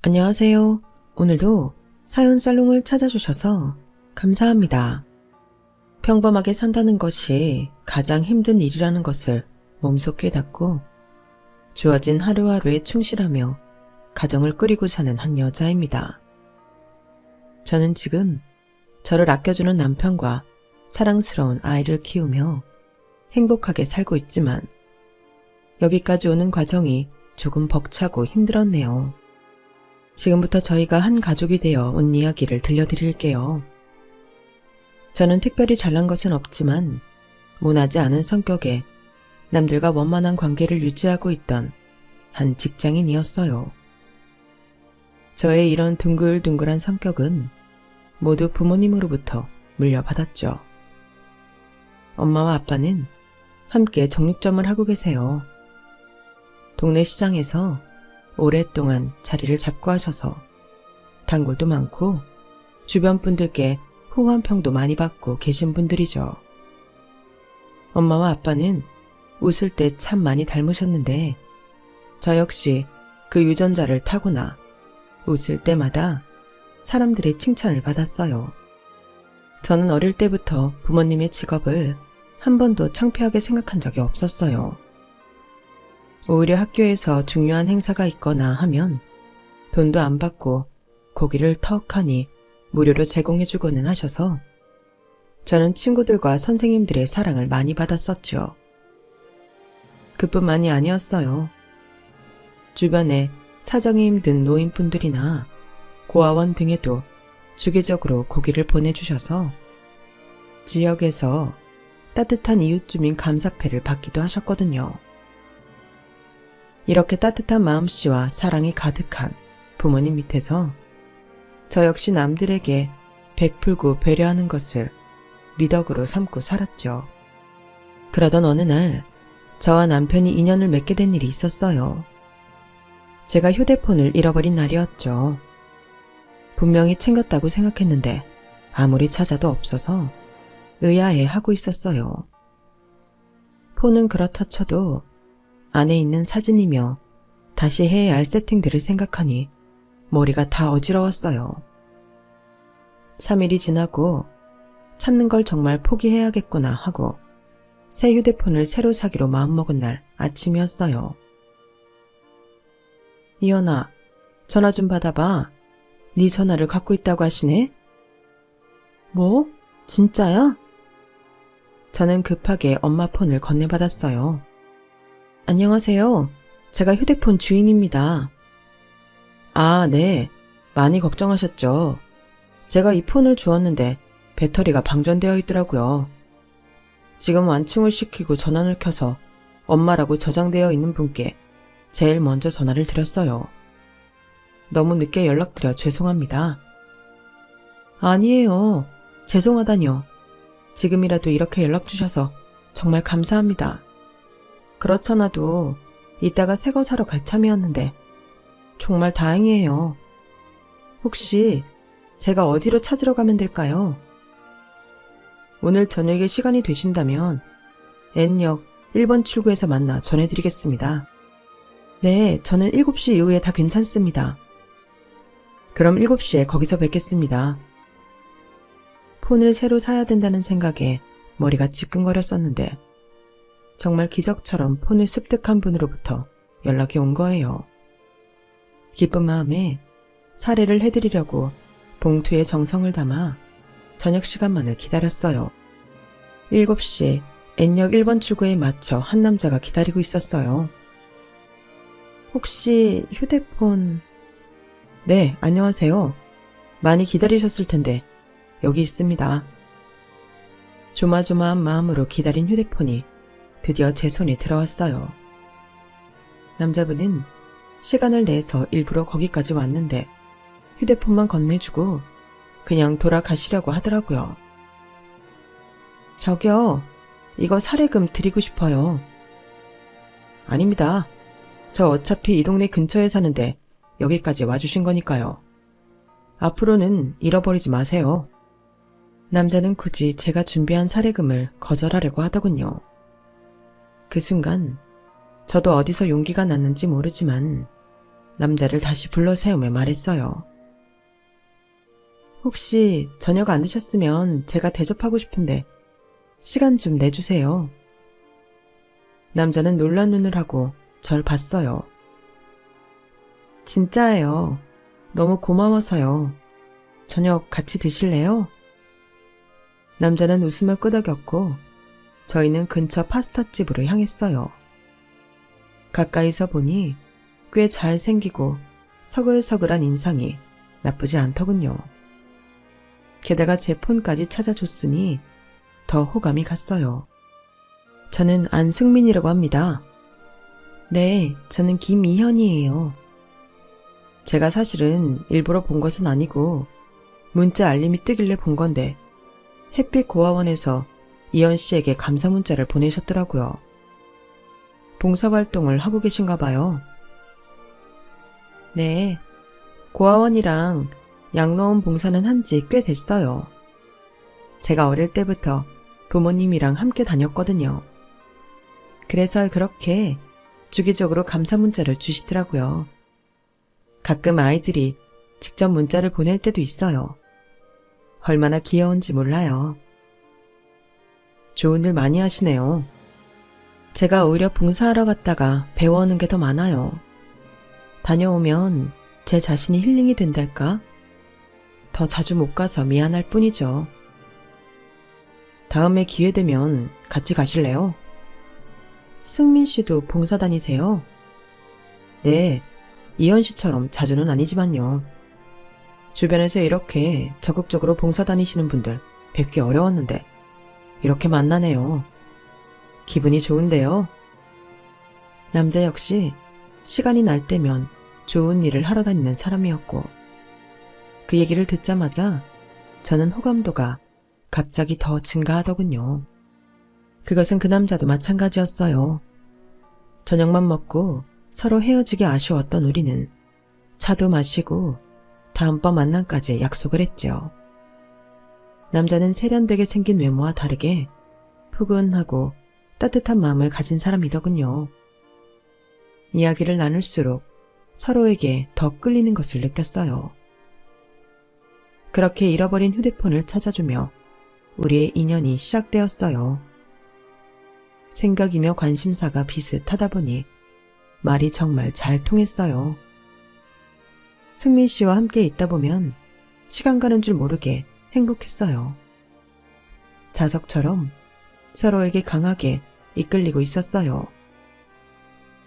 안녕하세요. 오늘도 사연 살롱을 찾아주셔서 감사합니다. 평범하게 산다는 것이 가장 힘든 일이라는 것을 몸소 깨닫고 주어진 하루하루에 충실하며 가정을 꾸리고 사는 한 여자입니다. 저는 지금 저를 아껴주는 남편과 사랑스러운 아이를 키우며 행복하게 살고 있지만 여기까지 오는 과정이 조금 벅차고 힘들었네요. 지금부터 저희가 한 가족이 되어 온 이야기를 들려드릴게요. 저는 특별히 잘난 것은 없지만 모나지 않은 성격에 남들과 원만한 관계를 유지하고 있던 한 직장인이었어요. 저의 이런 둥글둥글한 성격은 모두 부모님으로부터 물려받았죠. 엄마와 아빠는 함께 정육점을 하고 계세요. 동네 시장에서 오랫동안 자리를 잡고 하셔서 단골도 많고 주변 분들께 호환평도 많이 받고 계신 분들이죠. 엄마와 아빠는 웃을 때 참 많이 닮으셨는데 저 역시 그 유전자를 타고나 웃을 때마다 사람들의 칭찬을 받았어요. 저는 어릴 때부터 부모님의 직업을 한 번도 창피하게 생각한 적이 없었어요. 오히려 학교에서 중요한 행사가 있거나 하면 돈도 안 받고 고기를 턱하니 무료로 제공해주고는 하셔서 저는 친구들과 선생님들의 사랑을 많이 받았었죠. 그뿐만이 아니었어요. 주변에 사정이 힘든 노인분들이나 고아원 등에도 주기적으로 고기를 보내주셔서 지역에서 따뜻한 이웃주민 감사패를 받기도 하셨거든요. 이렇게 따뜻한 마음씨와 사랑이 가득한 부모님 밑에서 저 역시 남들에게 베풀고 배려하는 것을 미덕으로 삼고 살았죠. 그러던 어느 날 저와 남편이 인연을 맺게 된 일이 있었어요. 제가 휴대폰을 잃어버린 날이었죠. 분명히 챙겼다고 생각했는데 아무리 찾아도 없어서 의아해 하고 있었어요. 폰은 그렇다 쳐도 안에 있는 사진이며 다시 해야 할 세팅들을 생각하니 머리가 다 어지러웠어요. 3일이 지나고 찾는 걸 정말 포기해야겠구나 하고 새 휴대폰을 새로 사기로 마음먹은 날 아침이었어요. 이연아, 전화 좀 받아봐. 네 전화를 갖고 있다고 하시네? 뭐? 진짜야? 저는 급하게 엄마 폰을 건네받았어요. 안녕하세요. 제가 휴대폰 주인입니다. 아, 네. 많이 걱정하셨죠. 제가 이 폰을 주었는데 배터리가 방전되어 있더라고요. 지금 완충을 시키고 전원을 켜서 엄마라고 저장되어 있는 분께 제일 먼저 전화를 드렸어요. 너무 늦게 연락드려 죄송합니다. 아니에요. 죄송하다뇨. 지금이라도 이렇게 연락 주셔서 정말 감사합니다. 그렇잖아도 이따가 새 거 사러 갈 참이었는데 정말 다행이에요. 혹시 제가 어디로 찾으러 가면 될까요? 오늘 저녁에 시간이 되신다면 N역 1번 출구에서 만나 전해드리겠습니다. 네, 저는 7시 이후에 다 괜찮습니다. 그럼 7시에 거기서 뵙겠습니다. 폰을 새로 사야 된다는 생각에 머리가 지끈거렸었는데 정말 기적처럼 폰을 습득한 분으로부터 연락이 온 거예요. 기쁜 마음에 사례를 해드리려고 봉투에 정성을 담아 저녁 시간만을 기다렸어요. 7시 N역 1번 출구에 맞춰 한 남자가 기다리고 있었어요. 혹시 휴대폰... 네, 안녕하세요. 많이 기다리셨을 텐데 여기 있습니다. 조마조마한 마음으로 기다린 휴대폰이 드디어 제 손에 들어왔어요. 남자분은 시간을 내서 일부러 거기까지 왔는데 휴대폰만 건네주고 그냥 돌아가시려고 하더라고요. 저기요, 이거 사례금 드리고 싶어요. 아닙니다. 저 어차피 이 동네 근처에 사는데 여기까지 와주신 거니까요. 앞으로는 잃어버리지 마세요. 남자는 굳이 제가 준비한 사례금을 거절하려고 하더군요. 그 순간 저도 어디서 용기가 났는지 모르지만 남자를 다시 불러 세우며 말했어요. 혹시 저녁 안 드셨으면 제가 대접하고 싶은데 시간 좀 내주세요. 남자는 놀란 눈을 하고 절 봤어요. 진짜예요. 너무 고마워서요. 저녁 같이 드실래요? 남자는 웃음을 끄덕였고 저희는 근처 파스타집으로 향했어요. 가까이서 보니 꽤 잘생기고 서글서글한 인상이 나쁘지 않더군요. 게다가 제 폰까지 찾아줬으니 더 호감이 갔어요. 저는 안승민이라고 합니다. 네, 저는 김이현이에요. 제가 사실은 일부러 본 것은 아니고 문자 알림이 뜨길래 본 건데 햇빛 고아원에서 이현 씨에게 감사 문자를 보내셨더라고요. 봉사활동을 하고 계신가 봐요. 네, 고아원이랑 양로원 봉사는 한지 꽤 됐어요. 제가 어릴 때부터 부모님이랑 함께 다녔거든요. 그래서 그렇게 주기적으로 감사 문자를 주시더라고요. 가끔 아이들이 직접 문자를 보낼 때도 있어요. 얼마나 귀여운지 몰라요. 좋은 일 많이 하시네요. 제가 오히려 봉사하러 갔다가 배워오는 게 더 많아요. 다녀오면 제 자신이 힐링이 된달까? 더 자주 못 가서 미안할 뿐이죠. 다음에 기회 되면 같이 가실래요? 승민 씨도 봉사 다니세요? 네, 이현 씨처럼 자주는 아니지만요. 주변에서 이렇게 적극적으로 봉사 다니시는 분들 뵙기 어려웠는데 이렇게 만나네요. 기분이 좋은데요. 남자 역시 시간이 날 때면 좋은 일을 하러 다니는 사람이었고 그 얘기를 듣자마자 저는 호감도가 갑자기 더 증가하더군요. 그것은 그 남자도 마찬가지였어요. 저녁만 먹고 서로 헤어지기 아쉬웠던 우리는 차도 마시고 다음번 만남까지 약속을 했죠. 남자는 세련되게 생긴 외모와 다르게 푸근하고 따뜻한 마음을 가진 사람이더군요. 이야기를 나눌수록 서로에게 더 끌리는 것을 느꼈어요. 그렇게 잃어버린 휴대폰을 찾아주며 우리의 인연이 시작되었어요. 생각이며 관심사가 비슷하다 보니 말이 정말 잘 통했어요. 승민 씨와 함께 있다 보면 시간 가는 줄 모르게 행복했어요. 자석처럼 서로에게 강하게 이끌리고 있었어요.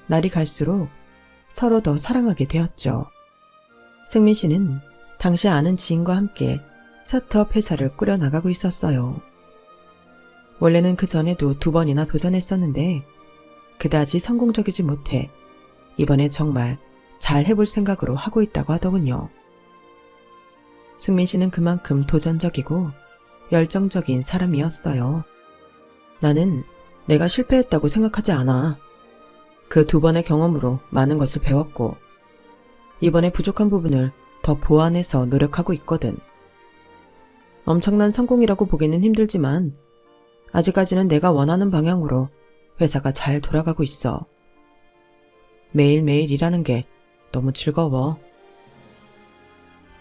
날이 갈수록 서로 더 사랑하게 되었죠. 승민 씨는 당시 아는 지인과 함께 스타트업 회사를 꾸려나가고 있었어요. 원래는 그 전에도 2번이나 도전했었는데 그다지 성공적이지 못해 이번에 정말 잘 해볼 생각으로 하고 있다고 하더군요. 승민 씨는 그만큼 도전적이고 열정적인 사람이었어요. 나는 내가 실패했다고 생각하지 않아. 그 2번의 경험으로 많은 것을 배웠고 이번에 부족한 부분을 더 보완해서 노력하고 있거든. 엄청난 성공이라고 보기는 힘들지만 아직까지는 내가 원하는 방향으로 회사가 잘 돌아가고 있어. 매일매일 일하는 게 너무 즐거워.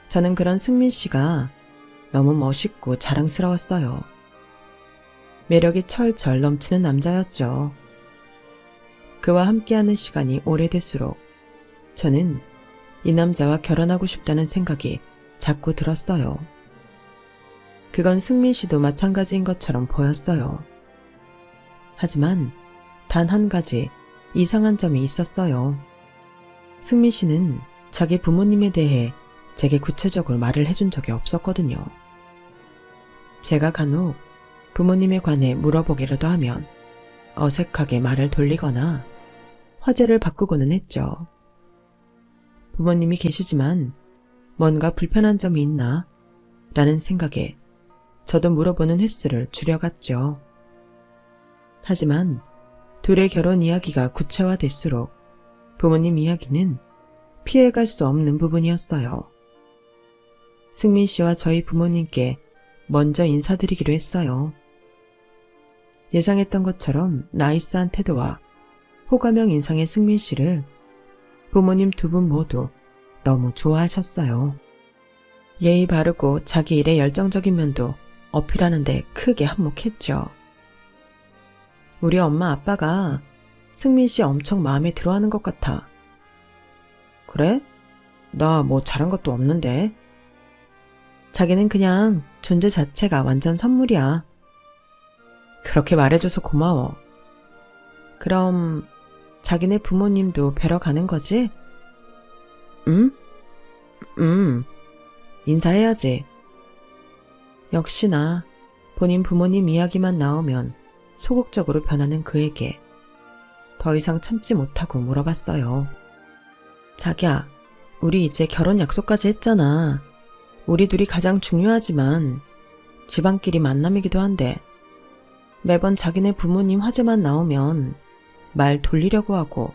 저는 그런 승민 씨가 너무 멋있고 자랑스러웠어요. 매력이 철철 넘치는 남자였죠. 그와 함께하는 시간이 오래될수록 저는 이 남자와 결혼하고 싶다는 생각이 자꾸 들었어요. 그건 승민 씨도 마찬가지인 것처럼 보였어요. 하지만 단 한 가지 이상한 점이 있었어요. 승민 씨는 자기 부모님에 대해 제게 구체적으로 말을 해준 적이 없었거든요. 제가 간혹 부모님에 관해 물어보기라도 하면 어색하게 말을 돌리거나 화제를 바꾸고는 했죠. 부모님이 계시지만 뭔가 불편한 점이 있나? 라는 생각에 저도 물어보는 횟수를 줄여갔죠. 하지만 둘의 결혼 이야기가 구체화될수록 부모님 이야기는 피해갈 수 없는 부분이었어요. 승민 씨와 저희 부모님께 먼저 인사드리기로 했어요. 예상했던 것처럼 나이스한 태도와 호감형 인상의 승민 씨를 부모님 두 분 모두 너무 좋아하셨어요. 예의 바르고 자기 일에 열정적인 면도 어필하는데 크게 한몫했죠. 우리 엄마 아빠가 승민 씨 엄청 마음에 들어하는 것 같아. 그래? 나 뭐 잘한 것도 없는데. 자기는 그냥 존재 자체가 완전 선물이야. 그렇게 말해줘서 고마워. 그럼 자기네 부모님도 뵈러 가는 거지? 응? 인사해야지. 역시나 본인 부모님 이야기만 나오면 소극적으로 변하는 그에게 더 이상 참지 못하고 물어봤어요. 자기야, 우리 이제 결혼 약속까지 했잖아. 우리 둘이 가장 중요하지만 집안끼리 만남이기도 한데 매번 자기네 부모님 화제만 나오면 말 돌리려고 하고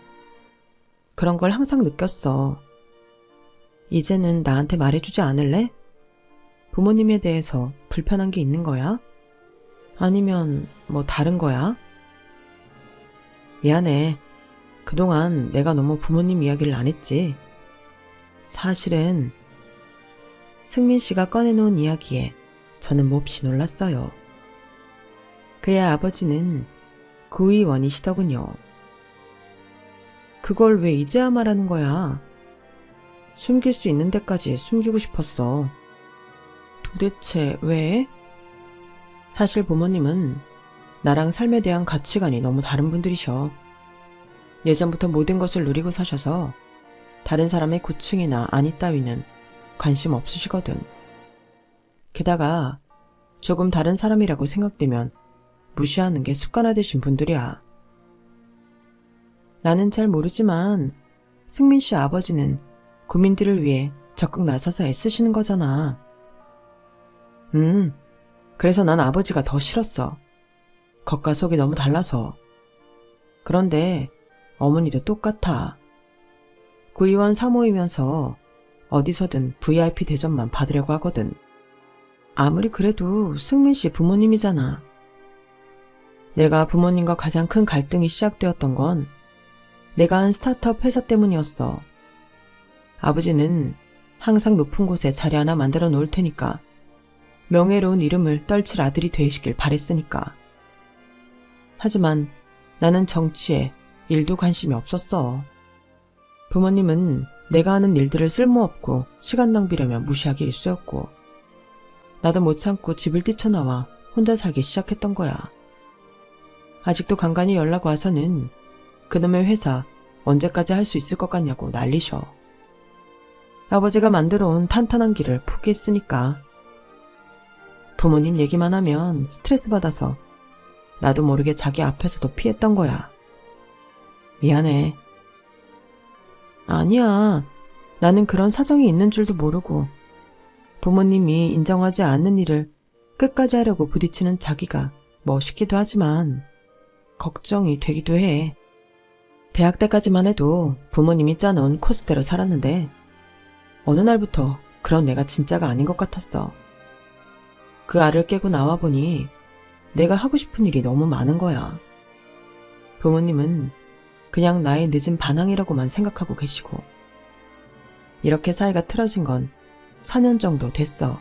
그런 걸 항상 느꼈어. 이제는 나한테 말해주지 않을래? 부모님에 대해서 불편한 게 있는 거야? 아니면 뭐 다른 거야? 미안해. 그동안 내가 너무 부모님 이야기를 안 했지. 사실은 승민 씨가 꺼내놓은 이야기에 저는 몹시 놀랐어요. 그의 아버지는 구의원이시더군요. 그걸 왜 이제야 말하는 거야? 숨길 수 있는 데까지 숨기고 싶었어. 도대체 왜? 사실 부모님은 나랑 삶에 대한 가치관이 너무 다른 분들이셔. 예전부터 모든 것을 누리고 사셔서 다른 사람의 고충이나 안위 따위는 관심 없으시거든. 게다가 조금 다른 사람이라고 생각되면 무시하는 게 습관화되신 분들이야. 나는 잘 모르지만 승민 씨 아버지는 국민들을 위해 적극 나서서 애쓰시는 거잖아. 그래서 난 아버지가 더 싫었어. 겉과 속이 너무 달라서. 그런데 어머니도 똑같아. 구의원 사모이면서 어디서든 VIP 대접만 받으려고 하거든. 아무리 그래도 승민 씨 부모님이잖아. 내가 부모님과 가장 큰 갈등이 시작되었던 건 내가 한 스타트업 회사 때문이었어. 아버지는 항상 높은 곳에 자리 하나 만들어 놓을 테니까 명예로운 이름을 떨칠 아들이 되시길 바랬으니까. 하지만 나는 정치에 일도 관심이 없었어. 부모님은 내가 하는 일들을 쓸모없고 시간 낭비라며 무시하기 일쑤였고 나도 못 참고 집을 뛰쳐나와 혼자 살기 시작했던 거야. 아직도 간간히 연락 와서는 그놈의 회사 언제까지 할 수 있을 것 같냐고 난리셔. 아버지가 만들어온 탄탄한 길을 포기했으니까. 부모님 얘기만 하면 스트레스 받아서 나도 모르게 자기 앞에서도 피했던 거야. 미안해. 아니야. 나는 그런 사정이 있는 줄도 모르고 부모님이 인정하지 않는 일을 끝까지 하려고 부딪히는 자기가 멋있기도 하지만 걱정이 되기도 해. 대학 때까지만 해도 부모님이 짜놓은 코스대로 살았는데 어느 날부터 그런 내가 진짜가 아닌 것 같았어. 그 알을 깨고 나와보니 내가 하고 싶은 일이 너무 많은 거야. 부모님은 그냥 나의 늦은 반항이라고만 생각하고 계시고 이렇게 사이가 틀어진 건 4년 정도 됐어.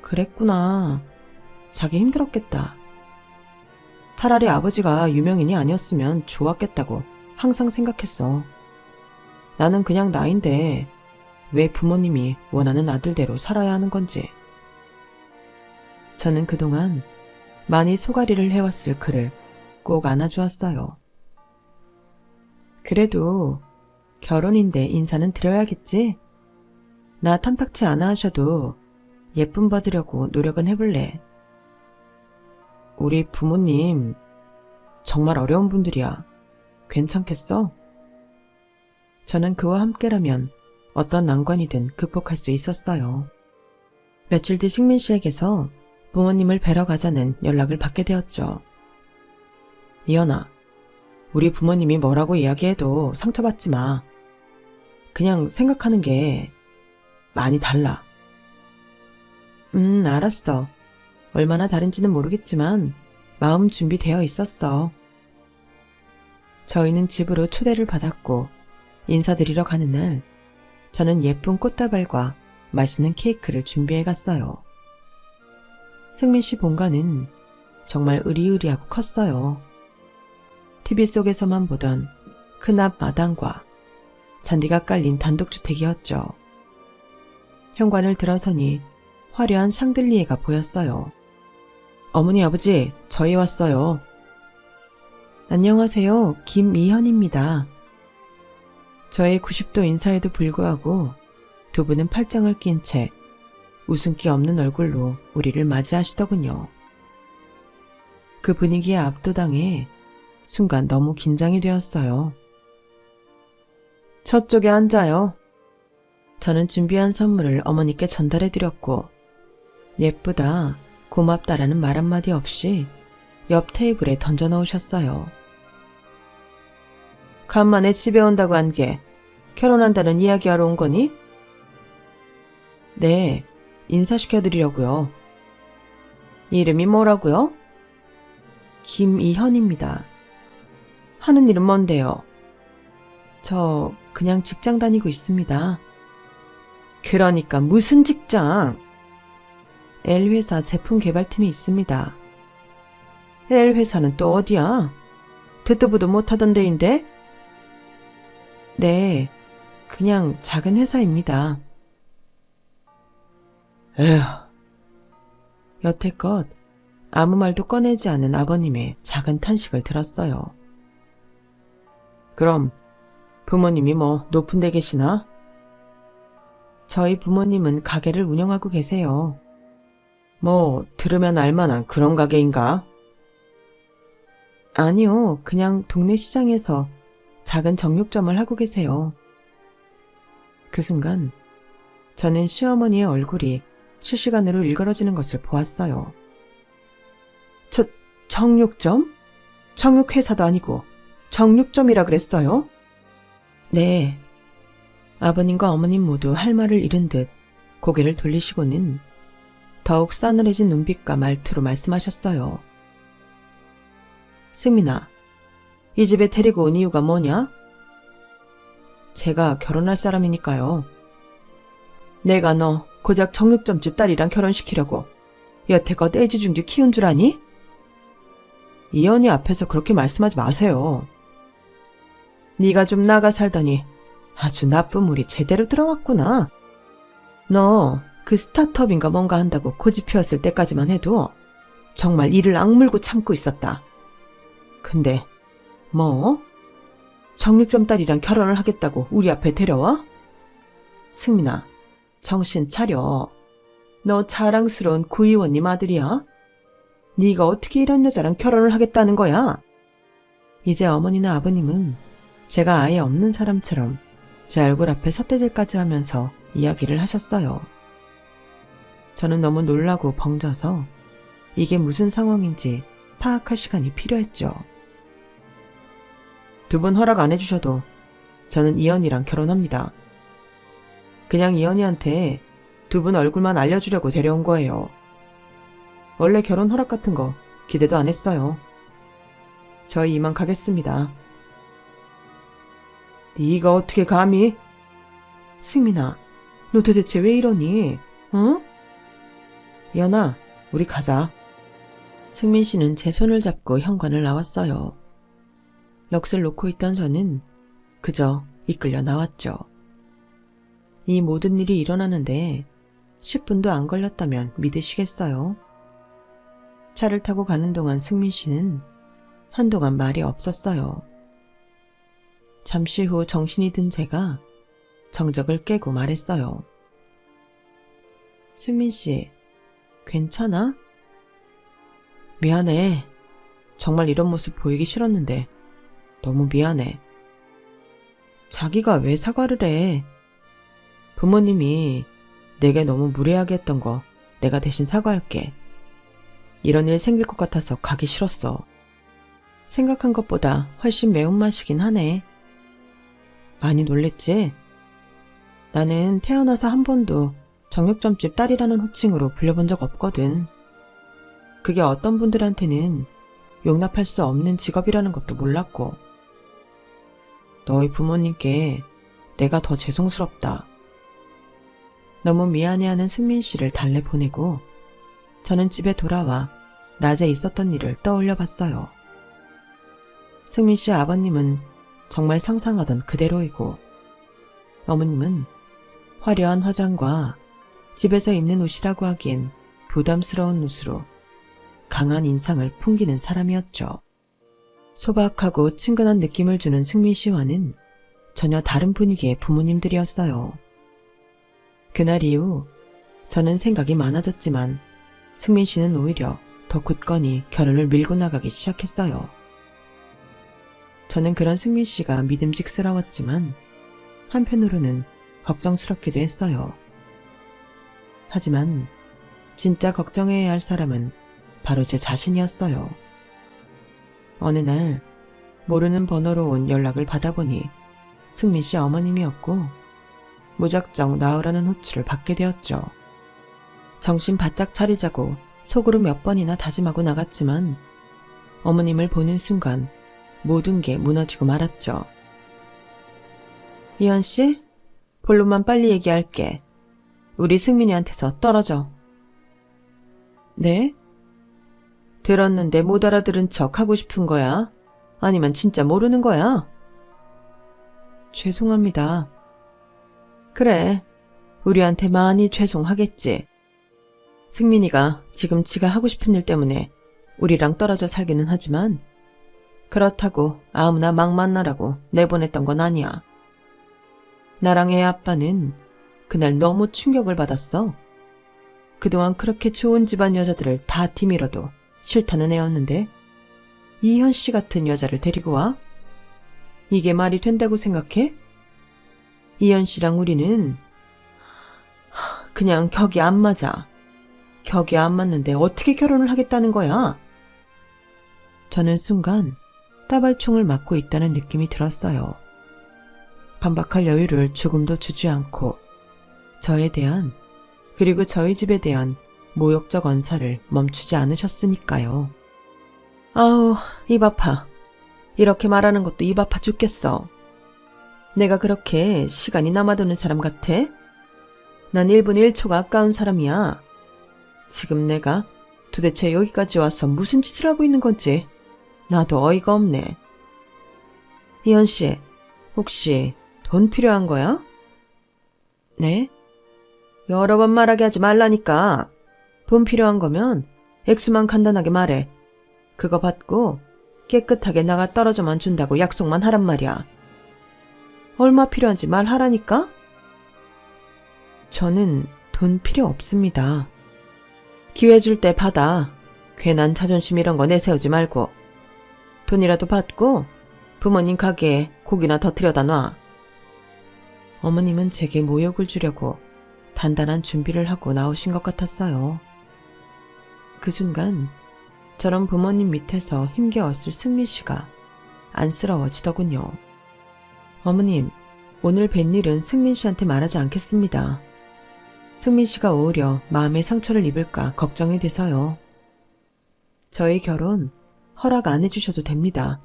그랬구나. 자기 힘들었겠다. 차라리 아버지가 유명인이 아니었으면 좋았겠다고 항상 생각했어. 나는 그냥 나인데 왜 부모님이 원하는 아들대로 살아야 하는 건지. 저는 그동안 많이 소가리를 해왔을 그를 꼭 안아주었어요. 그래도 결혼인데 인사는 드려야겠지? 나 탐탁치 않아 하셔도 예쁨 받으려고 노력은 해볼래. 우리 부모님 정말 어려운 분들이야. 괜찮겠어? 저는 그와 함께라면 어떤 난관이든 극복할 수 있었어요. 며칠 뒤 식민 씨에게서 부모님을 뵈러 가자는 연락을 받게 되었죠. 이연아, 우리 부모님이 뭐라고 이야기해도 상처받지 마. 그냥 생각하는 게 많이 달라. 알았어. 얼마나 다른지는 모르겠지만 마음 준비되어 있었어. 저희는 집으로 초대를 받았고 인사드리러 가는 날, 저는 예쁜 꽃다발과 맛있는 케이크를 준비해 갔어요. 승민 씨 본가는 정말 으리으리하고 컸어요. TV 속에서만 보던 큰 앞 마당과 잔디가 깔린 단독주택이었죠. 현관을 들어서니 화려한 샹들리에가 보였어요. 어머니, 아버지, 저희 왔어요. 안녕하세요. 김미현입니다. 저의 90도 인사에도 불구하고 두 분은 팔짱을 낀 채 웃음기 없는 얼굴로 우리를 맞이하시더군요. 그 분위기에 압도당해 순간 너무 긴장이 되었어요. 저쪽에 앉아요. 저는 준비한 선물을 어머니께 전달해드렸고 예쁘다, 고맙다라는 말 한마디 없이 옆 테이블에 던져놓으셨어요. 간만에 집에 온다고 한 게 결혼한다는 이야기하러 온 거니? 네, 인사시켜드리려고요. 이름이 뭐라고요? 김이현입니다. 하는 일은 뭔데요? 저 그냥 직장 다니고 있습니다. 그러니까 무슨 직장? L회사 제품 개발팀에 있습니다. L회사는 또 어디야? 듣도 보도 못하던 데인데? 네, 그냥 작은 회사입니다. 에휴. 여태껏 아무 말도 꺼내지 않은 아버님의 작은 탄식을 들었어요. 그럼 부모님이 뭐 높은 데 계시나? 저희 부모님은 가게를 운영하고 계세요. 뭐 들으면 알만한 그런 가게인가? 아니요, 그냥 동네 시장에서 작은 정육점을 하고 계세요. 그 순간 저는 시어머니의 얼굴이 실시간으로 일그러지는 것을 보았어요. 정육점? 정육회사도 아니고 정육점이라 그랬어요? 네. 아버님과 어머님 모두 할 말을 잃은 듯 고개를 돌리시고는 더욱 싸늘해진 눈빛과 말투로 말씀하셨어요. 승민아, 이 집에 데리고 온 이유가 뭐냐? 제가 결혼할 사람이니까요. 내가 너 고작 정육점집 딸이랑 결혼시키려고 여태껏 애지중지 키운 줄 아니? 이현이 앞에서 그렇게 말씀하지 마세요. 네가 좀 나가 살더니 아주 나쁜 물이 제대로 들어왔구나. 너 그 스타트업인가 뭔가 한다고 고집 피웠을 때까지만 해도 정말 이를 악물고 참고 있었다. 근데 뭐? 정육점 딸이랑 결혼을 하겠다고 우리 앞에 데려와? 승민아, 정신 차려. 너 자랑스러운 구의원님 아들이야? 네가 어떻게 이런 여자랑 결혼을 하겠다는 거야? 이제 어머니나 아버님은 제가 아예 없는 사람처럼 제 얼굴 앞에 삿대질까지 하면서 이야기를 하셨어요. 저는 너무 놀라고 벙져서 이게 무슨 상황인지 파악할 시간이 필요했죠. 두 분 허락 안 해주셔도 저는 이현이랑 결혼합니다. 그냥 이현이한테 두 분 얼굴만 알려주려고 데려온 거예요. 원래 결혼 허락 같은 거 기대도 안 했어요. 저희 이만 가겠습니다. 네가 어떻게 감히? 승민아, 너 도대체 왜 이러니? 응? 연아, 우리 가자. 승민 씨는 제 손을 잡고 현관을 나왔어요. 넋을 놓고 있던 저는 그저 이끌려 나왔죠. 이 모든 일이 일어나는데 10분도 안 걸렸다면 믿으시겠어요? 차를 타고 가는 동안 승민 씨는 한동안 말이 없었어요. 잠시 후 정신이 든 제가 정적을 깨고 말했어요. 승민 씨, 괜찮아? 미안해. 정말 이런 모습 보이기 싫었는데 너무 미안해. 자기가 왜 사과를 해? 부모님이 내게 너무 무례하게 했던 거 내가 대신 사과할게. 이런 일 생길 것 같아서 가기 싫었어. 생각한 것보다 훨씬 매운맛이긴 하네. 많이 놀랬지? 나는 태어나서 한 번도 정육점집 딸이라는 호칭으로 불려본 적 없거든. 그게 어떤 분들한테는 용납할 수 없는 직업이라는 것도 몰랐고. 너희 부모님께 내가 더 죄송스럽다. 너무 미안해하는 승민 씨를 달래보내고 저는 집에 돌아와 낮에 있었던 일을 떠올려 봤어요. 승민 씨 아버님은 정말 상상하던 그대로이고 어머님은 화려한 화장과 집에서 입는 옷이라고 하기엔 부담스러운 옷으로 강한 인상을 풍기는 사람이었죠. 소박하고 친근한 느낌을 주는 승민 씨와는 전혀 다른 분위기의 부모님들이었어요. 그날 이후 저는 생각이 많아졌지만 승민 씨는 오히려 더 굳건히 결혼을 밀고 나가기 시작했어요. 저는 그런 승민 씨가 믿음직스러웠지만 한편으로는 걱정스럽기도 했어요. 하지만 진짜 걱정해야 할 사람은 바로 제 자신이었어요. 어느 날 모르는 번호로 온 연락을 받아보니 승민 씨 어머님이었고 무작정 나으라는 호출을 받게 되었죠. 정신 바짝 차리자고 속으로 몇 번이나 다짐하고 나갔지만 어머님을 보는 순간 모든 게 무너지고 말았죠. 이현 씨, 본론만 빨리 얘기할게. 우리 승민이한테서 떨어져. 네? 들었는데 못 알아들은 척 하고 싶은 거야? 아니면 진짜 모르는 거야? 죄송합니다. 그래, 우리한테 많이 죄송하겠지. 승민이가 지금 지가 하고 싶은 일 때문에 우리랑 떨어져 살기는 하지만 그렇다고 아무나 막 만나라고 내보냈던 건 아니야. 나랑 애 아빠는 그날 너무 충격을 받았어. 그동안 그렇게 좋은 집안 여자들을 다 뒤밀어도 싫다는 애였는데 이현 씨 같은 여자를 데리고 와? 이게 말이 된다고 생각해? 이현 씨랑 우리는 그냥 격이 안 맞아. 격이 안 맞는데 어떻게 결혼을 하겠다는 거야? 저는 순간 따발총을 맞고 있다는 느낌이 들었어요. 반박할 여유를 조금도 주지 않고 저에 대한 그리고 저희 집에 대한 모욕적 언사를 멈추지 않으셨으니까요. 아우, 입 아파. 이렇게 말하는 것도 입 아파 죽겠어. 내가 그렇게 시간이 남아도는 사람 같아? 난 1분 1초가 아까운 사람이야. 지금 내가 도대체 여기까지 와서 무슨 짓을 하고 있는 건지 나도 어이가 없네. 이현 씨, 혹시 돈 필요한 거야? 네? 여러 번 말하게 하지 말라니까. 돈 필요한 거면 액수만 간단하게 말해. 그거 받고 깨끗하게 나가 떨어져만 준다고 약속만 하란 말이야. 얼마 필요한지 말하라니까? 저는 돈 필요 없습니다. 기회 줄 때 받아. 괜한 자존심 이런 거 내세우지 말고. 돈이라도 받고 부모님 가게에 고기나 더 들여다 놔. 어머님은 제게 모욕을 주려고 단단한 준비를 하고 나오신 것 같았어요. 그 순간 저런 부모님 밑에서 힘겨웠을 승민 씨가 안쓰러워지더군요. 어머님, 오늘 뵌 일은 승민 씨한테 말하지 않겠습니다. 승민 씨가 오히려 마음의 상처를 입을까 걱정이 돼서요. 저희 결혼 허락 안 해주셔도 됩니다.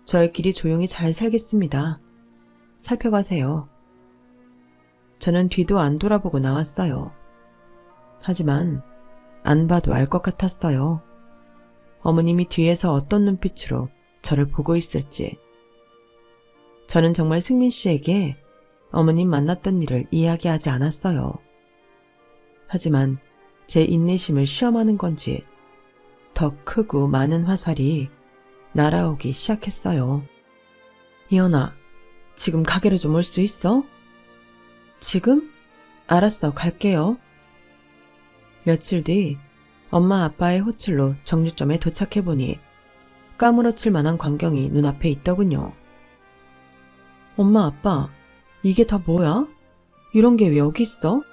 저희끼리 조용히 잘 살겠습니다. 살펴가세요. 저는 뒤도 안 돌아보고 나왔어요. 하지만 안 봐도 알 것 같았어요. 어머님이 뒤에서 어떤 눈빛으로 저를 보고 있을지. 저는 정말 승민 씨에게 어머님 만났던 일을 이야기하지 않았어요. 하지만 제 인내심을 시험하는 건지 더 크고 많은 화살이 날아오기 시작했어요. 이현아, 지금 가게로 좀 올 수 있어? 지금? 알았어, 갈게요. 며칠 뒤 엄마 아빠의 호출로 정류점에 도착해보니 까무러칠 만한 광경이 눈앞에 있더군요. 엄마 아빠, 이게 다 뭐야? 이런 게 왜 여기 있어?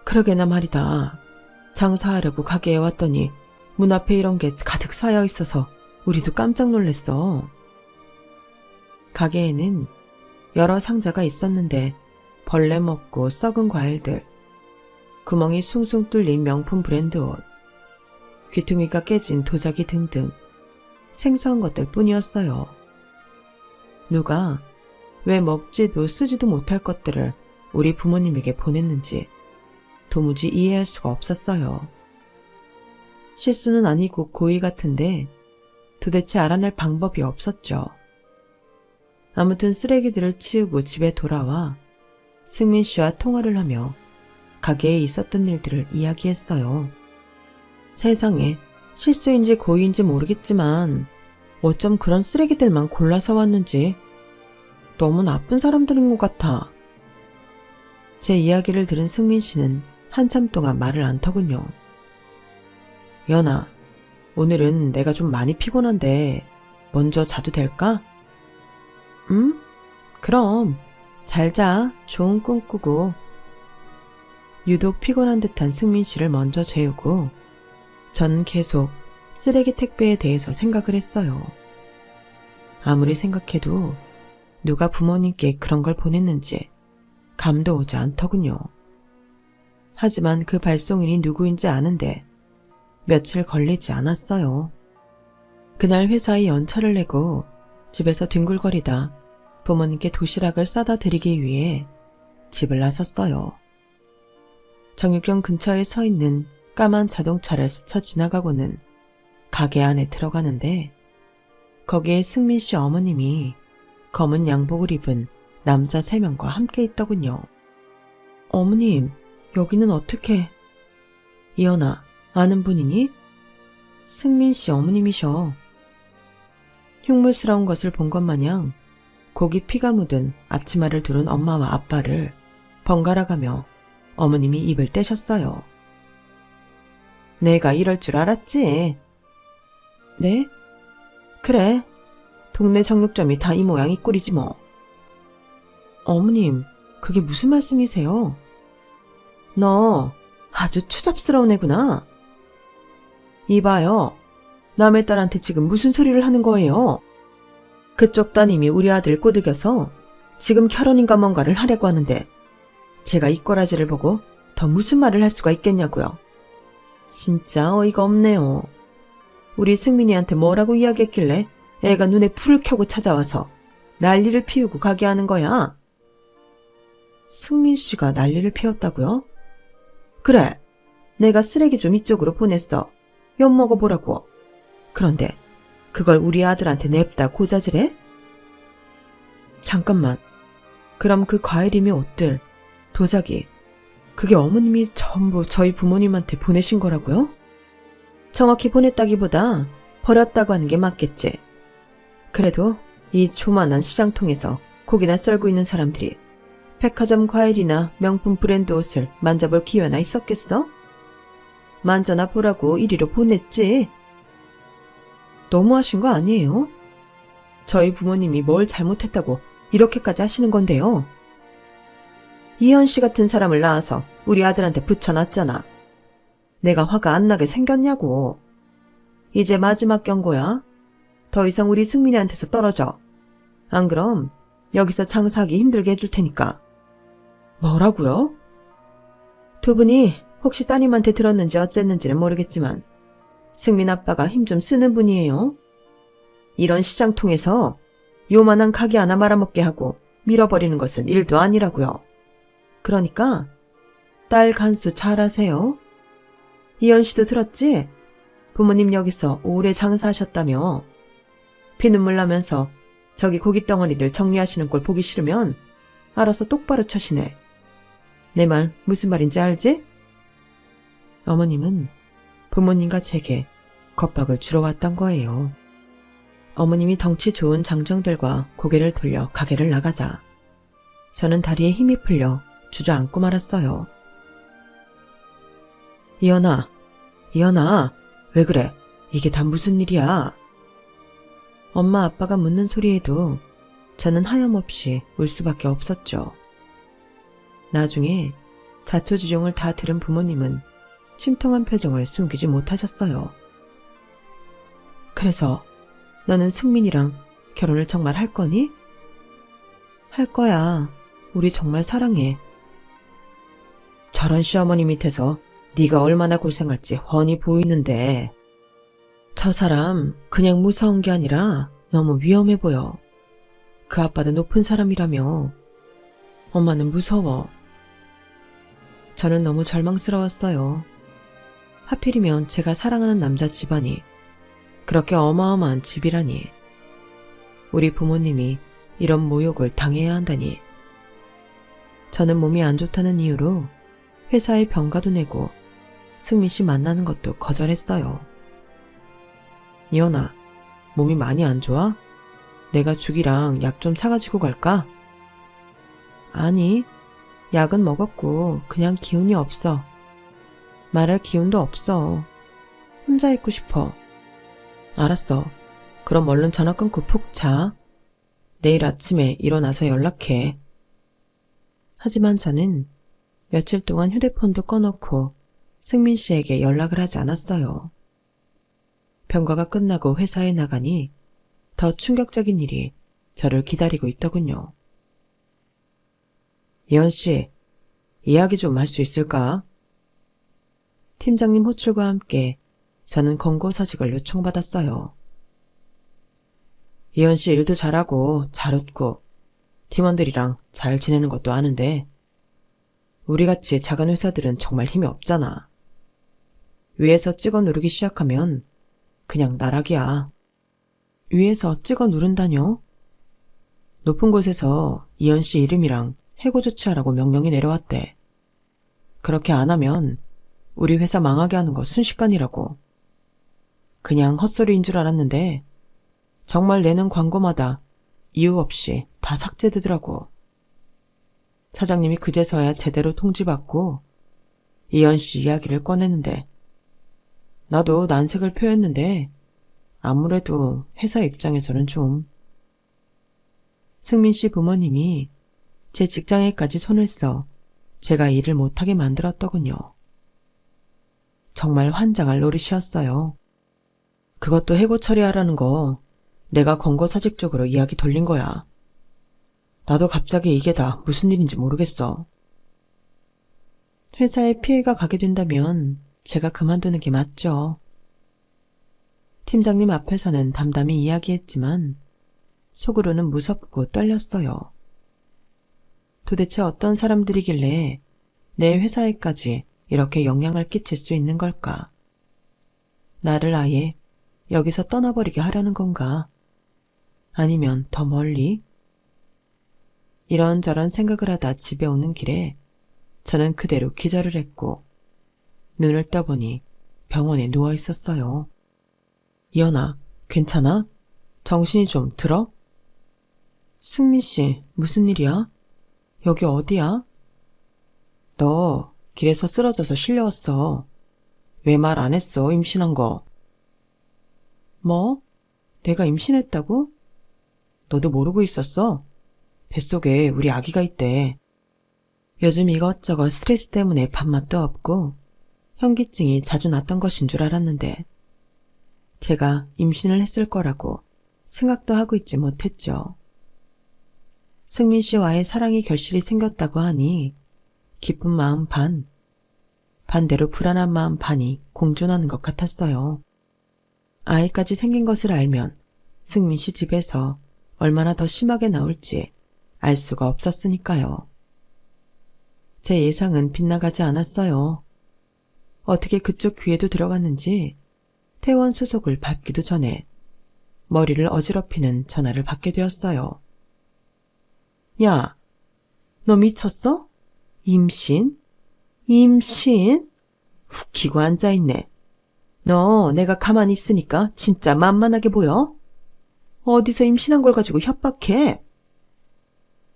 그러게나 말이다. 장사하려고 가게에 왔더니 문 앞에 이런 게 가득 쌓여 있어서 우리도 깜짝 놀랐어. 가게에는 여러 상자가 있었는데 벌레 먹고 썩은 과일들, 구멍이 숭숭 뚫린 명품 브랜드 옷, 귀퉁이가 깨진 도자기 등등 생소한 것들 뿐이었어요. 누가 왜 먹지도 쓰지도 못할 것들을 우리 부모님에게 보냈는지 도무지 이해할 수가 없었어요. 실수는 아니고 고의 같은데 도대체 알아낼 방법이 없었죠. 아무튼 쓰레기들을 치우고 집에 돌아와 승민 씨와 통화를 하며 가게에 있었던 일들을 이야기했어요. 세상에, 실수인지 고의인지 모르겠지만 어쩜 그런 쓰레기들만 골라서 왔는지 너무 나쁜 사람들인 것 같아. 제 이야기를 들은 승민 씨는 한참 동안 말을 안 터군요. 연아, 오늘은 내가 좀 많이 피곤한데 먼저 자도 될까? 응? 그럼 잘 자. 좋은 꿈 꾸고. 유독 피곤한 듯한 승민 씨를 먼저 재우고 저는 계속 쓰레기 택배에 대해서 생각을 했어요. 아무리 생각해도 누가 부모님께 그런 걸 보냈는지 감도 오지 않더군요. 하지만 그 발송인이 누구인지 아는데 며칠 걸리지 않았어요. 그날 회사에 연차를 내고 집에서 뒹굴거리다 부모님께 도시락을 싸다 드리기 위해 집을 나섰어요. 정육점 근처에 서 있는 까만 자동차를 스쳐 지나가고는 가게 안에 들어가는데 거기에 승민 씨 어머님이 검은 양복을 입은 남자 3명과 함께 있더군요. 어머님, 여기는 어떻게... 이연아, 아는 분이니? 승민 씨 어머님이셔. 흉물스러운 것을 본 것 마냥 고기 피가 묻은 앞치마를 두른 엄마와 아빠를 번갈아가며 어머님이 입을 떼셨어요. 내가 이럴 줄 알았지. 네? 그래, 동네 정육점이 다 이 모양 이 꼴이지 뭐. 어머님, 그게 무슨 말씀이세요? 너 아주 추잡스러운 애구나. 이봐요, 남의 딸한테 지금 무슨 소리를 하는 거예요? 그쪽 따님이 우리 아들 꼬드겨서 지금 결혼인가 뭔가를 하려고 하는데 제가 이 꼬라지를 보고 더 무슨 말을 할 수가 있겠냐고요. 진짜 어이가 없네요. 우리 승민이한테 뭐라고 이야기했길래 애가 눈에 불을 켜고 찾아와서 난리를 피우고 가게 하는 거야. 승민 씨가 난리를 피웠다고요? 그래, 내가 쓰레기 좀 이쪽으로 보냈어. 엿 먹어보라고. 그런데 그걸 우리 아들한테 냅다 고자질해? 잠깐만, 그럼 그 과일이며 옷들, 도자기, 그게 어머님이 전부 저희 부모님한테 보내신 거라고요? 정확히 보냈다기보다 버렸다고 하는 게 맞겠지. 그래도 이 조만한 시장통에서 고기나 썰고 있는 사람들이 백화점 과일이나 명품 브랜드 옷을 만져볼 기회나 있었겠어? 만져나 보라고 이리로 보냈지. 너무하신 거 아니에요? 저희 부모님이 뭘 잘못했다고 이렇게까지 하시는 건데요. 이현 씨 같은 사람을 낳아서 우리 아들한테 붙여놨잖아. 내가 화가 안 나게 생겼냐고. 이제 마지막 경고야. 더 이상 우리 승민이한테서 떨어져. 안 그럼 여기서 장사하기 힘들게 해줄 테니까. 뭐라고요? 두 분이 혹시 따님한테 들었는지 어쨌는지는 모르겠지만 승민 아빠가 힘 좀 쓰는 분이에요. 이런 시장통에서 요만한 가게 하나 말아먹게 하고 밀어버리는 것은 일도 아니라고요. 그러니까 딸 간수 잘하세요. 이현 씨도 들었지? 부모님 여기서 오래 장사하셨다며. 피눈물 나면서 저기 고깃덩어리들 정리하시는 꼴 보기 싫으면 알아서 똑바로 처시네. 내 말 무슨 말인지 알지? 어머님은 부모님과 제게 겁박을 주러 왔던 거예요. 어머님이 덩치 좋은 장정들과 고개를 돌려 가게를 나가자 저는 다리에 힘이 풀려 주저앉고 말았어요. 이현아, 왜 그래? 이게 다 무슨 일이야? 엄마 아빠가 묻는 소리에도 저는 하염없이 울 수밖에 없었죠. 나중에 자초지종을 다 들은 부모님은 심통한 표정을 숨기지 못하셨어요. 그래서 너는 승민이랑 결혼을 정말 할 거니? 할 거야. 우리 정말 사랑해. 저런 시어머니 밑에서 네가 얼마나 고생할지 훤히 보이는데 저 사람 그냥 무서운 게 아니라 너무 위험해 보여. 그 아빠도 높은 사람이라며. 엄마는 무서워. 저는 너무 절망스러웠어요. 하필이면 제가 사랑하는 남자 집안이 그렇게 어마어마한 집이라니. 우리 부모님이 이런 모욕을 당해야 한다니. 저는 몸이 안 좋다는 이유로 회사에 병가도 내고 승민 씨 만나는 것도 거절했어요. 이현아, 몸이 많이 안 좋아? 내가 죽이랑 약 좀 사가지고 갈까? 아니, 약은 먹었고 그냥 기운이 없어. 말할 기운도 없어. 혼자 있고 싶어. 알았어. 그럼 얼른 전화 끊고 푹 자. 내일 아침에 일어나서 연락해. 하지만 저는 며칠 동안 휴대폰도 꺼놓고 승민 씨에게 연락을 하지 않았어요. 병가가 끝나고 회사에 나가니 더 충격적인 일이 저를 기다리고 있더군요. 이현 씨, 이야기 좀 할 수 있을까? 팀장님 호출과 함께 저는 권고사직을 요청받았어요. 이현 씨 일도 잘하고 잘 웃고 팀원들이랑 잘 지내는 것도 아는데 우리같이 작은 회사들은 정말 힘이 없잖아. 위에서 찍어 누르기 시작하면 그냥 나락이야. 위에서 찍어 누른다뇨? 높은 곳에서 이현 씨 이름이랑 해고 조치하라고 명령이 내려왔대. 그렇게 안 하면 우리 회사 망하게 하는 거 순식간이라고. 그냥 헛소리인 줄 알았는데 정말 내는 광고마다 이유 없이 다 삭제되더라고. 사장님이 그제서야 제대로 통지받고 이현 씨 이야기를 꺼내는데 나도 난색을 표했는데 아무래도 회사 입장에서는 좀. 승민 씨 부모님이 제 직장에까지 손을 써 제가 일을 못하게 만들었더군요. 정말 환장할 노릇이었어요. 그것도 해고 처리하라는 거 내가 권고사직 쪽으로 이야기 돌린 거야. 나도 갑자기 이게 다 무슨 일인지 모르겠어. 회사에 피해가 가게 된다면 제가 그만두는 게 맞죠. 팀장님 앞에서는 담담히 이야기했지만 속으로는 무섭고 떨렸어요. 도대체 어떤 사람들이길래 내 회사에까지 이렇게 영향을 끼칠 수 있는 걸까? 나를 아예 여기서 떠나버리게 하려는 건가? 아니면 더 멀리? 이런저런 생각을 하다 집에 오는 길에 저는 그대로 기절을 했고 눈을 떠보니 병원에 누워 있었어요. 이현아, 괜찮아? 정신이 좀 들어? 승민 씨, 무슨 일이야? 여기 어디야? 너 길에서 쓰러져서 실려왔어. 왜 말 안 했어, 임신한 거? 뭐? 내가 임신했다고? 너도 모르고 있었어? 뱃속에 우리 아기가 있대. 요즘 이것저것 스트레스 때문에 밥맛도 없고 현기증이 자주 났던 것인 줄 알았는데 제가 임신을 했을 거라고 생각도 하고 있지 못했죠. 승민 씨와의 사랑의 결실이 생겼다고 하니 기쁜 마음 반, 반대로 불안한 마음 반이 공존하는 것 같았어요. 아이까지 생긴 것을 알면 승민 씨 집에서 얼마나 더 심하게 나올지 알 수가 없었으니까요. 제 예상은 빗나가지 않았어요. 어떻게 그쪽 귀에도 들어갔는지 퇴원 수속을 밟기도 전에 머리를 어지럽히는 전화를 받게 되었어요. 야, 너 미쳤어? 임신? 임신? 훅히고 앉아있네. 너 내가 가만히 있으니까 진짜 만만하게 보여? 어디서 임신한 걸 가지고 협박해?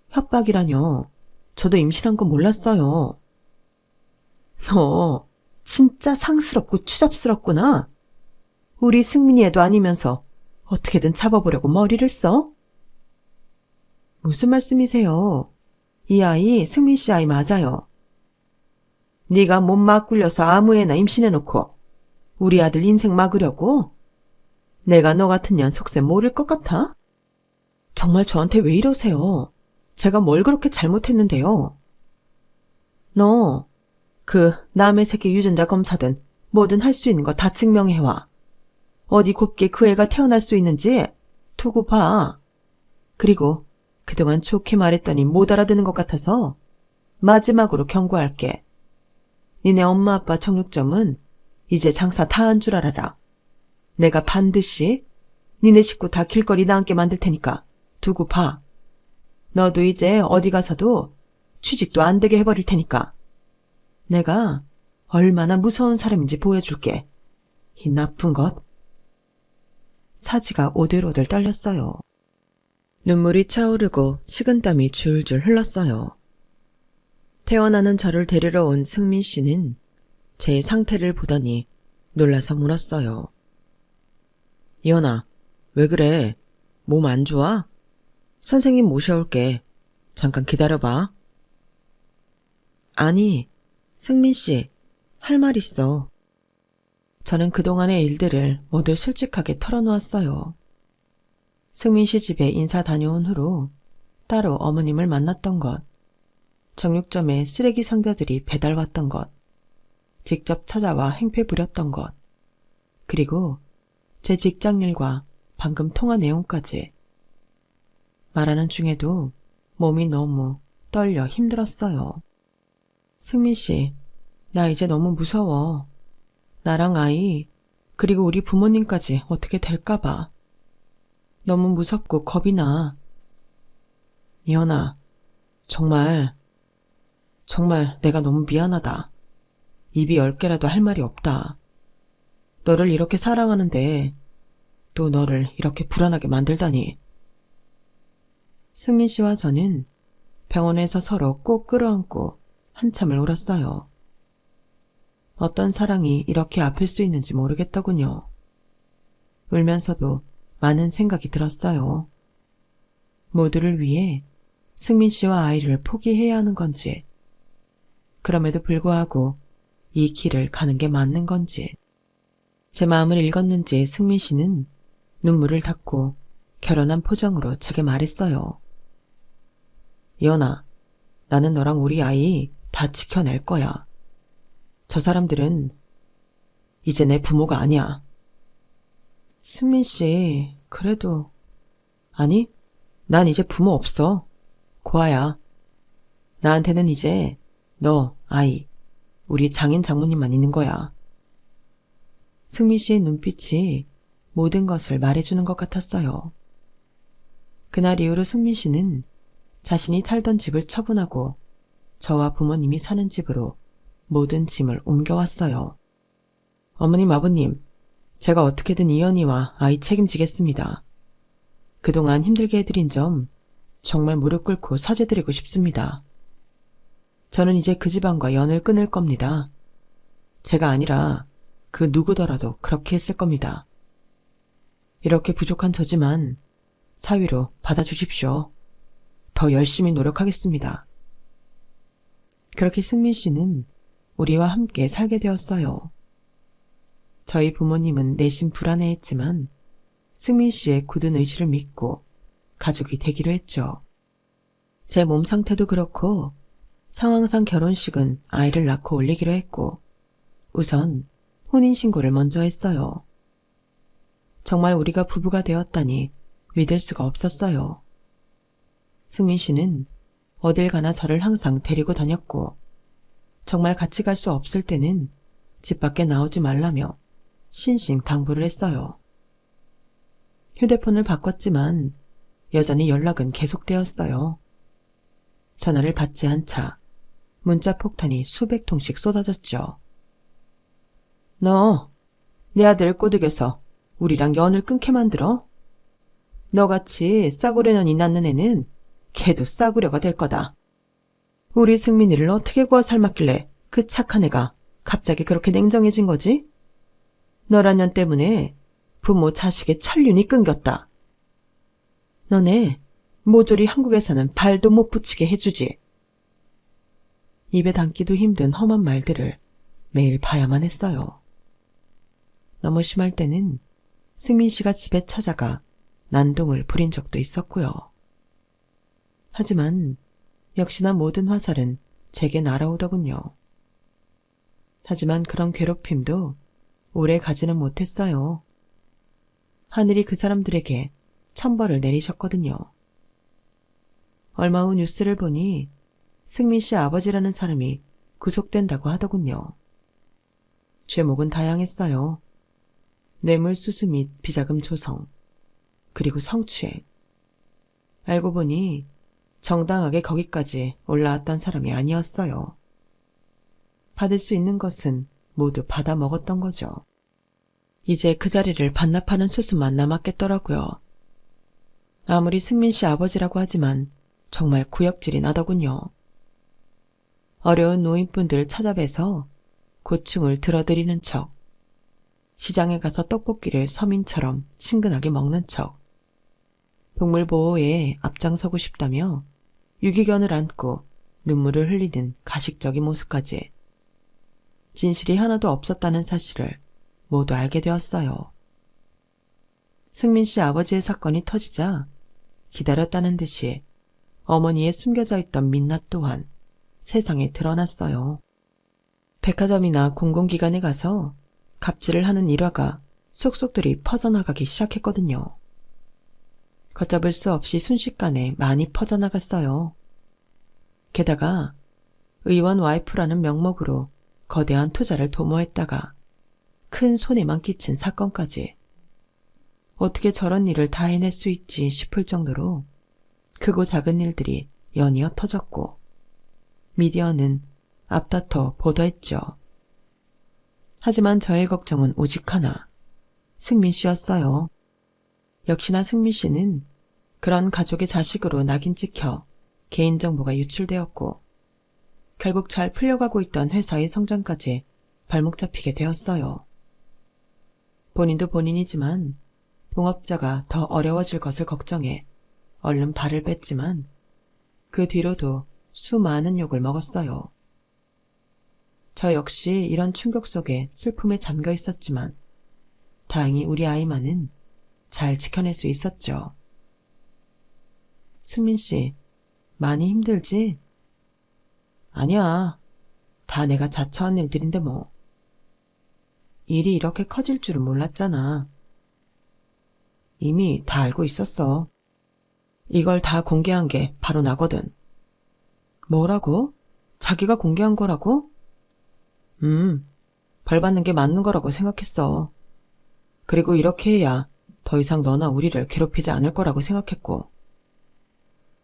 협박이라뇨. 저도 임신한 거 몰랐어요. 너 진짜 상스럽고 추잡스럽구나. 우리 승민이 애도 아니면서 어떻게든 잡아보려고 머리를 써? 무슨 말씀이세요? 이 아이 승민 씨 아이 맞아요. 네가 몸 막 굴려서 아무 애나 임신해놓고 우리 아들 인생 막으려고? 내가 너 같은 년 속셈 모를 것 같아? 정말 저한테 왜 이러세요? 제가 뭘 그렇게 잘못했는데요? 너 그 남의 새끼 유전자 검사든 뭐든 할 수 있는 거 다 증명해와. 어디 곱게 그 애가 태어날 수 있는지 두고 봐. 그리고 그동안 좋게 말했더니 못 알아듣는 것 같아서 마지막으로 경고할게. 니네 엄마 아빠 청육점은 이제 장사 다 한 줄 알아라. 내가 반드시 니네 식구 다 길거리 나앉게 만들 테니까 두고 봐. 너도 이제 어디 가서도 취직도 안 되게 해버릴 테니까. 내가 얼마나 무서운 사람인지 보여줄게. 이 나쁜 것. 사지가 오들오들 떨렸어요. 눈물이 차오르고 식은땀이 줄줄 흘렀어요. 태어나는 저를 데리러 온 승민 씨는 제 상태를 보더니 놀라서 물었어요. 이현아, 왜 그래? 몸 안 좋아? 선생님 모셔올게. 잠깐 기다려봐. 아니, 승민 씨, 할 말 있어. 저는 그동안의 일들을 모두 솔직하게 털어놓았어요. 승민 씨 집에 인사 다녀온 후로 따로 어머님을 만났던 것, 정육점에 쓰레기 상자들이 배달 왔던 것, 직접 찾아와 행패 부렸던 것, 그리고 제 직장일과 방금 통화 내용까지. 말하는 중에도 몸이 너무 떨려 힘들었어요. 승민 씨, 나 이제 너무 무서워. 나랑 아이, 그리고 우리 부모님까지 어떻게 될까 봐. 너무 무섭고 겁이 나. 이현아, 정말 내가 너무 미안하다. 입이 10개라도 할 말이 없다. 너를 이렇게 사랑하는데 또 너를 이렇게 불안하게 만들다니. 승민 씨와 저는 병원에서 서로 꼭 끌어안고 한참을 울었어요. 어떤 사랑이 이렇게 아플 수 있는지 모르겠더군요. 울면서도 많은 생각이 들었어요. 모두를 위해 승민 씨와 아이를 포기해야 하는 건지, 그럼에도 불구하고 이 길을 가는 게 맞는 건지. 제 마음을 읽었는지 승민 씨는 눈물을 닦고 결연한 포정으로 제게 말했어요. 이현아, 나는 너랑 우리 아이 다 지켜낼 거야. 저 사람들은 이제 내 부모가 아니야. 승민 씨, 그래도... 아니, 난 이제 부모 없어. 고아야. 나한테는 이제 너, 아이, 우리 장인 장모님만 있는 거야. 승민 씨의 눈빛이 모든 것을 말해주는 것 같았어요. 그날 이후로 승민 씨는 자신이 살던 집을 처분하고 저와 부모님이 사는 집으로 모든 짐을 옮겨왔어요. 어머님, 아버님, 제가 어떻게든 이현이와 아이 책임지겠습니다. 그동안 힘들게 해드린 점 정말 무릎 꿇고 사죄드리고 싶습니다. 저는 이제 그 집안과 연을 끊을 겁니다. 제가 아니라 그 누구더라도 그렇게 했을 겁니다. 이렇게 부족한 저지만 사위로 받아주십시오. 더 열심히 노력하겠습니다. 그렇게 승민 씨는 우리와 함께 살게 되었어요. 저희 부모님은 내심 불안해했지만 승민 씨의 굳은 의지를 믿고 가족이 되기로 했죠. 제 몸 상태도 그렇고 상황상 결혼식은 아이를 낳고 올리기로 했고 우선 혼인신고를 먼저 했어요. 정말 우리가 부부가 되었다니 믿을 수가 없었어요. 승민 씨는 어딜 가나 저를 항상 데리고 다녔고 정말 같이 갈 수 없을 때는 집 밖에 나오지 말라며 신신당부를 했어요. 휴대폰을 바꿨지만 여전히 연락은 계속되었어요. 전화를 받지 않자 문자 폭탄이 수백 통씩 쏟아졌죠. 너, 내 아들 꼬드겨서 우리랑 연을 끊게 만들어? 너같이 싸구려년이 낳는 애는 걔도 싸구려가 될 거다. 우리 승민이를 어떻게 구워 삶았길래 그 착한 애가 갑자기 그렇게 냉정해진 거지? 너란 년 때문에 부모 자식의 천륜이 끊겼다. 너네 모조리 한국에서는 발도 못 붙이게 해주지. 입에 담기도 힘든 험한 말들을 매일 봐야만 했어요. 너무 심할 때는 승민 씨가 집에 찾아가 난동을 부린 적도 있었고요. 하지만 역시나 모든 화살은 제게 날아오더군요. 하지만 그런 괴롭힘도 오래 가지는 못했어요. 하늘이 그 사람들에게 천벌을 내리셨거든요. 얼마 후 뉴스를 보니 승민 씨 아버지라는 사람이 구속된다고 하더군요. 죄목은 다양했어요. 뇌물수수 및 비자금 조성, 그리고 성추행. 알고 보니 정당하게 거기까지 올라왔던 사람이 아니었어요. 받을 수 있는 것은 모두 받아 먹었던 거죠. 이제 그 자리를 반납하는 수수만 남았겠더라고요. 아무리 승민 씨 아버지라고 하지만 정말 구역질이 나더군요. 어려운 노인분들 찾아뵈서 고충을 들어드리는 척, 시장에 가서 떡볶이를 서민처럼 친근하게 먹는 척, 동물보호에 앞장서고 싶다며 유기견을 안고 눈물을 흘리는 가식적인 모습까지. 진실이 하나도 없었다는 사실을 모두 알게 되었어요. 승민 씨 아버지의 사건이 터지자 기다렸다는 듯이 어머니의 숨겨져 있던 민낯 또한 세상에 드러났어요. 백화점이나 공공기관에 가서 갑질을 하는 일화가 속속들이 퍼져나가기 시작했거든요. 걷잡을 수 없이 순식간에 많이 퍼져나갔어요. 게다가 의원 와이프라는 명목으로 거대한 투자를 도모했다가 큰 손해만 끼친 사건까지. 어떻게 저런 일을 다 해낼 수 있지 싶을 정도로 크고 작은 일들이 연이어 터졌고 미디어는 앞다퉈 보도했죠. 하지만 저의 걱정은 오직 하나, 승민 씨였어요. 역시나 승민 씨는 그런 가족의 자식으로 낙인 찍혀 개인정보가 유출되었고 결국 잘 풀려가고 있던 회사의 성장까지 발목 잡히게 되었어요. 본인도 본인이지만 동업자가 더 어려워질 것을 걱정해 얼른 발을 뺐지만 그 뒤로도 수많은 욕을 먹었어요. 저 역시 이런 충격 속에 슬픔에 잠겨 있었지만 다행히 우리 아이만은 잘 지켜낼 수 있었죠. 승민 씨, 많이 힘들지? 아니야. 다 내가 자처한 일들인데 뭐. 일이 이렇게 커질 줄은 몰랐잖아. 이미 다 알고 있었어. 이걸 다 공개한 게 바로 나거든. 뭐라고? 자기가 공개한 거라고? 벌 받는 게 맞는 거라고 생각했어. 그리고 이렇게 해야 더 이상 너나 우리를 괴롭히지 않을 거라고 생각했고.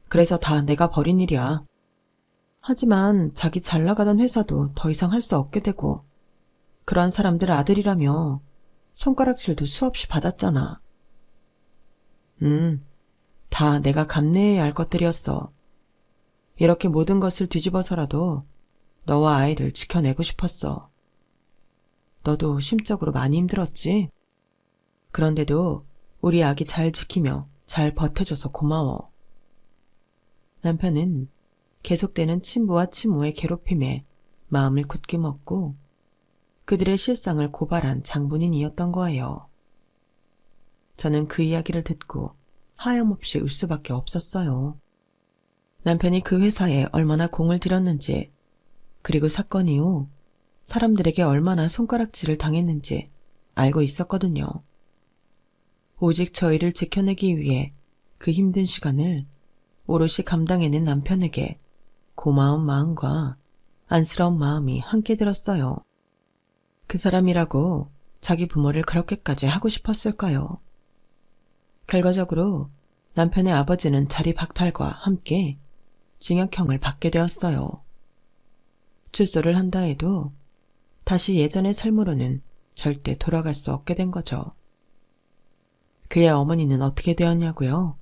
그래서 다 내가 벌인 일이야. 하지만 자기 잘 나가던 회사도 더 이상 할 수 없게 되고 그런 사람들 아들이라며 손가락질도 수없이 받았잖아. 다 내가 감내해야 할 것들이었어. 이렇게 모든 것을 뒤집어서라도 너와 아이를 지켜내고 싶었어. 너도 심적으로 많이 힘들었지? 그런데도 우리 아기 잘 지키며 잘 버텨줘서 고마워. 남편은 계속되는 친부와 친모의 괴롭힘에 마음을 굳게 먹고 그들의 실상을 고발한 장본인이었던 거예요. 저는 그 이야기를 듣고 하염없이 울 수밖에 없었어요. 남편이 그 회사에 얼마나 공을 들였는지, 그리고 사건 이후 사람들에게 얼마나 손가락질을 당했는지 알고 있었거든요. 오직 저희를 지켜내기 위해 그 힘든 시간을 오롯이 감당해낸 남편에게 고마운 마음과 안쓰러운 마음이 함께 들었어요. 그 사람이라고 자기 부모를 그렇게까지 하고 싶었을까요? 결과적으로 남편의 아버지는 자리 박탈과 함께 징역형을 받게 되었어요. 출소를 한다 해도 다시 예전의 삶으로는 절대 돌아갈 수 없게 된 거죠. 그의 어머니는 어떻게 되었냐고요?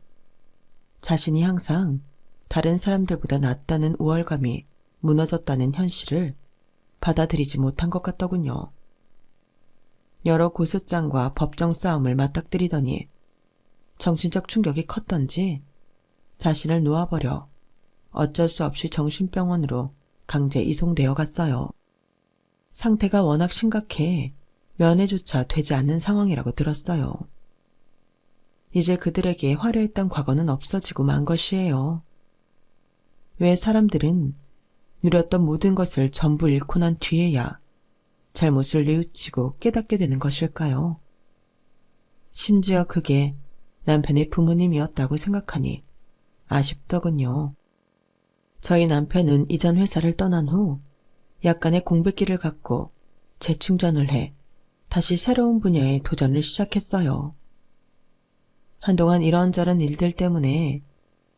자신이 항상 다른 사람들보다 낫다는 우월감이 무너졌다는 현실을 받아들이지 못한 것 같더군요. 여러 고소장과 법정 싸움을 맞닥뜨리더니 정신적 충격이 컸던지 자신을 놓아버려 어쩔 수 없이 정신병원으로 강제 이송되어 갔어요. 상태가 워낙 심각해 면회조차 되지 않는 상황이라고 들었어요. 이제 그들에게 화려했던 과거는 없어지고 만 것이에요. 왜 사람들은 누렸던 모든 것을 전부 잃고 난 뒤에야 잘못을 뉘우치고 깨닫게 되는 것일까요? 심지어 그게 남편의 부모님이었다고 생각하니 아쉽더군요. 저희 남편은 이전 회사를 떠난 후 약간의 공백기를 갖고 재충전을 해 다시 새로운 분야에 도전을 시작했어요. 한동안 이런저런 일들 때문에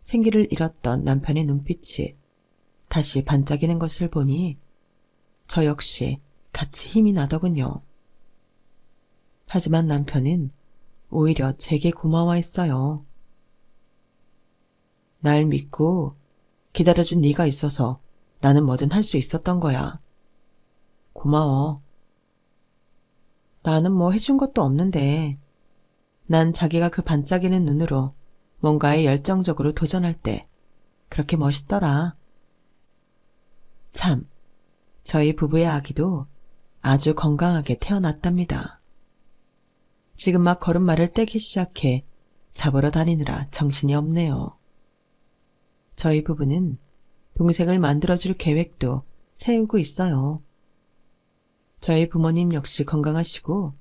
생기를 잃었던 남편의 눈빛이 다시 반짝이는 것을 보니 저 역시 같이 힘이 나더군요. 하지만 남편은 오히려 제게 고마워했어요. 날 믿고 기다려준 네가 있어서 나는 뭐든 할 수 있었던 거야. 고마워. 나는 뭐 해준 것도 없는데 난 자기가 그 반짝이는 눈으로 뭔가에 열정적으로 도전할 때 그렇게 멋있더라. 참, 저희 부부의 아기도 아주 건강하게 태어났답니다. 지금 막 걸음마를 떼기 시작해 잡으러 다니느라 정신이 없네요. 저희 부부는 동생을 만들어줄 계획도 세우고 있어요. 저희 부모님 역시 건강하시고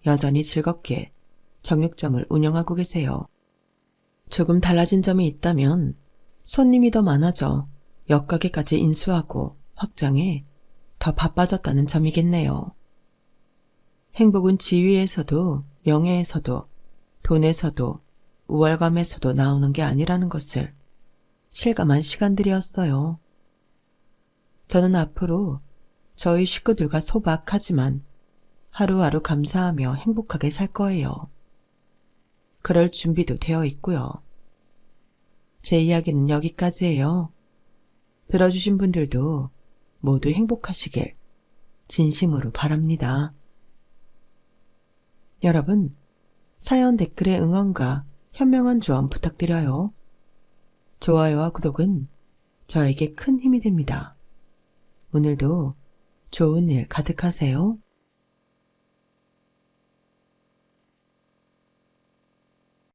여전히 즐겁게 정육점을 운영하고 계세요. 조금 달라진 점이 있다면 손님이 더 많아져 옆가게까지 인수하고 확장해 더 바빠졌다는 점이겠네요. 행복은 지위에서도 명예에서도 돈에서도 우월감에서도 나오는 게 아니라는 것을 실감한 시간들이었어요. 저는 앞으로 저희 식구들과 소박하지만 하루하루 감사하며 행복하게 살 거예요. 그럴 준비도 되어 있고요. 제 이야기는 여기까지예요. 들어주신 분들도 모두 행복하시길 진심으로 바랍니다. 여러분, 사연 댓글의 응원과 현명한 조언 부탁드려요. 좋아요와 구독은 저에게 큰 힘이 됩니다. 오늘도 좋은 일 가득하세요.